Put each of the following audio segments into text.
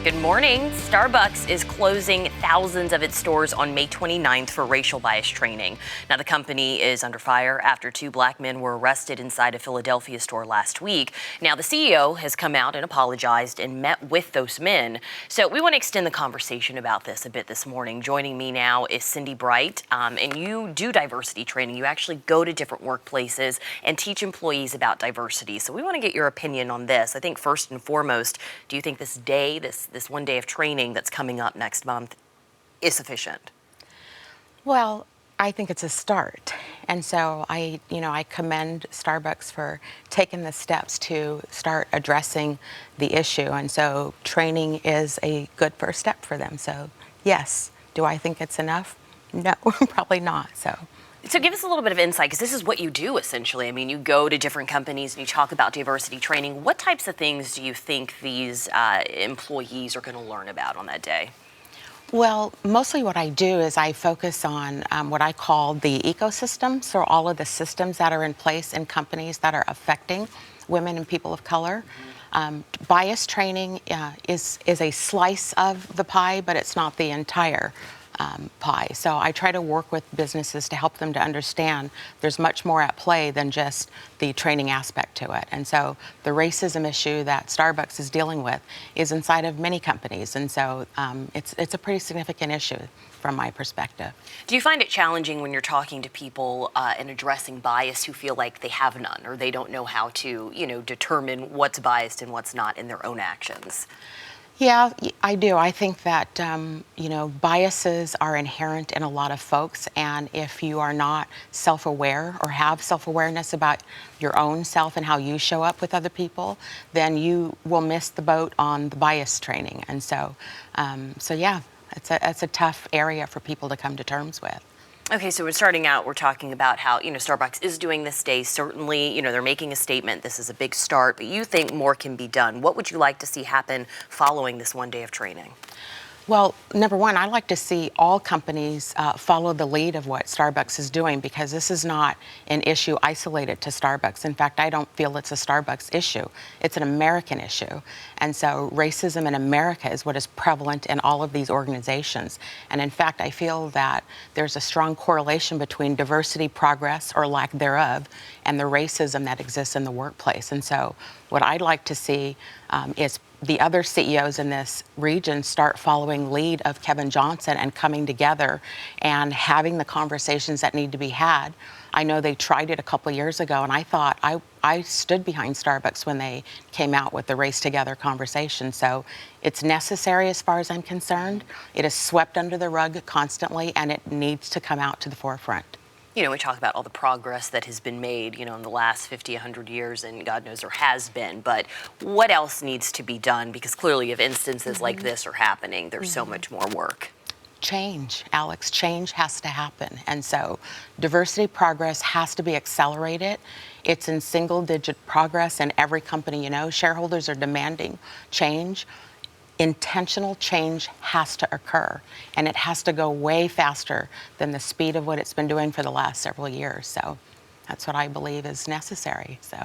Good morning. Starbucks is closing thousands of its stores on May 29th for racial bias training. Now, the company is under fire after two black men were arrested inside a Philadelphia store last week. Now, the CEO has come out and apologized and met with those men. So we want to extend the conversation about this a bit this morning. Joining me now is Cindi Bright, and you do diversity training. You actually go to different workplaces and teach employees about diversity. So we want to get your opinion on this. I think first and foremost, do you think this 1 day of training that's coming up next month is sufficient? Well, I think it's a start. And so I commend Starbucks for taking the steps to start addressing the issue. And so training is a good first step for them. So yes, do I think it's enough? No, probably not. So give us a little bit of insight, because this is what you do essentially. I mean, you go to different companies and you talk about diversity training. What types of things do you think these employees are going to learn about on that day? well, mostly what I do is I focus on what I call the ecosystem, so all of the systems that are in place in companies that are affecting women and people of color. Bias training is a slice of the pie, but it's not the entire pie. So I try to work with businesses to help them to understand there's much more at play than just the training aspect to it. And so the racism issue that Starbucks is dealing with is inside of many companies. And so it's a pretty significant issue from my perspective. Do you find it challenging when you're talking to people and addressing bias who feel like they have none, or they don't know how to, determine what's biased and what's not in their own actions? Yeah, I do. I think that, biases are inherent in a lot of folks. And if you are not self-aware or have self-awareness about your own self and how you show up with other people, then you will miss the boat on the bias training. And so yeah, it's a tough area for people to come to terms with. Okay, so we're starting out, we're talking about how, Starbucks is doing this day. Certainly, they're making a statement. This is a big start, but you think more can be done. What would you like to see happen following this 1 day of training? Well, number one, I like to see all companies follow the lead of what Starbucks is doing, because this is not an issue isolated to Starbucks. In fact, I don't feel it's a Starbucks issue. It's an American issue. And so racism in America is what is prevalent in all of these organizations. And in fact, I feel that there's a strong correlation between diversity progress or lack thereof and the racism that exists in the workplace. And so what I'd like to see is the other CEOs in this region start following lead of Kevin Johnson and coming together and having the conversations that need to be had. I know they tried it a couple of years ago, and I thought I stood behind Starbucks when they came out with the Race Together conversation. So it's necessary as far as I'm concerned. It is swept under the rug constantly, and it needs to come out to the forefront. We talk about all the progress that has been made, in the last 50, 100 years, and God knows there has been. But what else needs to be done? Because clearly, if instances like this are happening, there's so much more work. Change, Alex. Change has to happen. And so diversity progress has to be accelerated. It's in single-digit progress in every company. Shareholders are demanding change. Intentional change has to occur, and it has to go way faster than the speed of what it's been doing for the last several years. So that's what I believe is necessary. So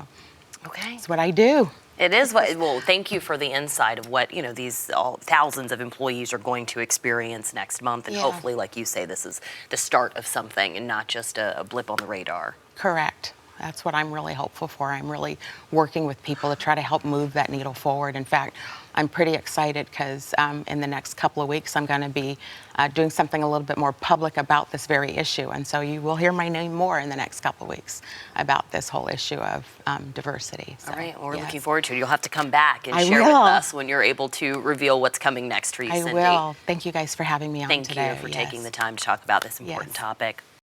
okay, it's what I do. It is well, thank you for the insight of what, these thousands of employees are going to experience next month. And hopefully, like you say, this is the start of something and not just a blip on the radar. Correct. That's what I'm really hopeful for. I'm really working with people to try to help move that needle forward. In fact, I'm pretty excited because in the next couple of weeks, I'm going to be doing something a little bit more public about this very issue. And so you will hear my name more in the next couple of weeks about this whole issue of diversity. So, all right. Well, we're looking forward to it. You'll have to come back and I share will. with us when you're able to reveal what's coming next for you, Cindi. I will. Thank you guys for having me on today. Thank you for taking the time to talk about this important topic.